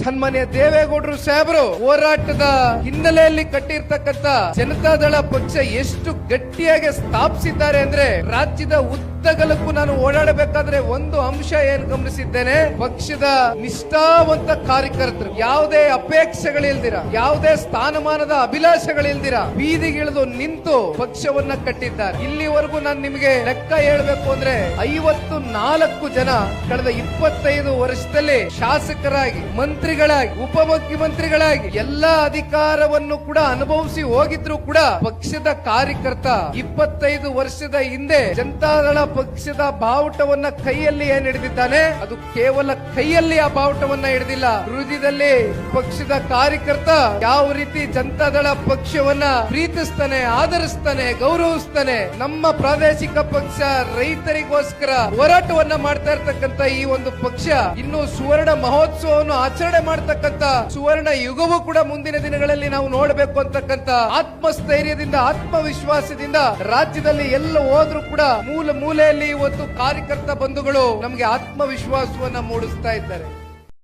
ಸನ್ಮಾನ್ಯ ದೇವೇಗೌಡರು ಸಾಹೇಬರು ಹೋರಾಟದ ಹಿನ್ನೆಲೆಯಲ್ಲಿ ಕಟ್ಟಿರ್ತಕ್ಕಂಥ ಜನತಾದಳ ಪಕ್ಷ ಎಷ್ಟು ಗಟ್ಟಿಯಾಗಿ ಸ್ಥಾಪಿಸಿದ್ದಾರೆ ಅಂದ್ರೆ ರಾಜ್ಯದ ಉದ್ದಗಲಕ್ಕೂ ನಾನು ಓಡಾಡಬೇಕಾದ್ರೆ ಒಂದು ಅಂಶ ಏನ್ ಗಮನಿಸಿದ್ದೇನೆ, ಪಕ್ಷದ ನಿಷ್ಠಾವಂತ ಕಾರ್ಯಕರ್ತರು ಯಾವುದೇ ಅಪೇಕ್ಷೆಗಳಿಲ್ದಿರ, ಯಾವುದೇ ಸ್ಥಾನಮಾನದ ಅಭಿಲಾಷೆಗಳಿಲ್ದಿರ ಬೀದಿಗಿಳಿದು ನಿಂತು ಪಕ್ಷವನ್ನ ಕಟ್ಟಿದ್ದಾರೆ. ಇಲ್ಲಿವರೆಗೂ ನಾನು ನಿಮಗೆ ಲೆಕ್ಕ ಹೇಳ್ಬೇಕು ಅಂದ್ರೆ 54 ಜನ ಕಳೆದ 25 ವರ್ಷದಲ್ಲಿ ಶಾಸಕರಾಗಿ, ಮಂತ್ರಿಗಳಾಗಿ, ಉಪಮುಖ್ಯಮಂತ್ರಿಗಳಾಗಿ ಎಲ್ಲಾ ಅಧಿಕಾರವನ್ನು ಕೂಡ ಅನುಭವಿಸಿ ಹೋಗಿದ್ರು ಕೂಡ ಪಕ್ಷದ ಕಾರ್ಯಕರ್ತ 25 ವರ್ಷದ ಹಿಂದೆ ಜನತಾದಳ ಪಕ್ಷದ ಬಾವುಟವನ್ನ ಕೈಯಲ್ಲಿ ಏನ್ ಹಿಡಿದಿದ್ದಾನೆ, ಅದು ಕೇವಲ ಕೈಯಲ್ಲಿ ಆ ಬಾವುಟವನ್ನ ಹಿಡಿದಿಲ್ಲ, ಹೃದಯದಲ್ಲಿ ಪಕ್ಷದ ಕಾರ್ಯಕರ್ತ ಯಾವ ರೀತಿ ಜನತಾದಳ ಪಕ್ಷವನ್ನ ಪ್ರೀತಿಸ್ತಾನೆ, ಆದರಿಸ್ತಾನೆ, ಗೌರವಿಸ್ತಾನೆ. ನಮ್ಮ ಪ್ರಾದೇಶಿಕ ಪಕ್ಷ ರೈತರಿಗೋಸ್ಕರ ಹೋರಾಟವನ್ನ ಮಾಡ್ತಾ ಇರ್ತಕ್ಕಂಥ ಈ ಒಂದು ಪಕ್ಷ ಇನ್ನು ಸುವರ್ಣ ಮಹೋತ್ಸವವನ್ನು ಆಚರಣೆ ಮಾಡತಕ್ಕಂತ ಸುವರ್ಣ ಯುಗವೂ ಕೂಡ ಮುಂದಿನ ದಿನಗಳಲ್ಲಿ ನಾವು ನೋಡಬೇಕು ಅಂತಕ್ಕಂತ ಆತ್ಮಸ್ಥೈರ್ಯದಿಂದ, ಆತ್ಮವಿಶ್ವಾಸದಿಂದ ರಾಜ್ಯದಲ್ಲಿ ಎಲ್ಲ ಹೋದ್ರೂ ಕೂಡ ಮೂಲೆಯಲ್ಲಿ ಇವತ್ತು ಕಾರ್ಯಕರ್ತ ಬಂಧುಗಳು ನಮಗೆ ಆತ್ಮವಿಶ್ವಾಸವನ್ನ ಮೂಡಿಸ್ತಾ ಇದ್ದಾರೆ.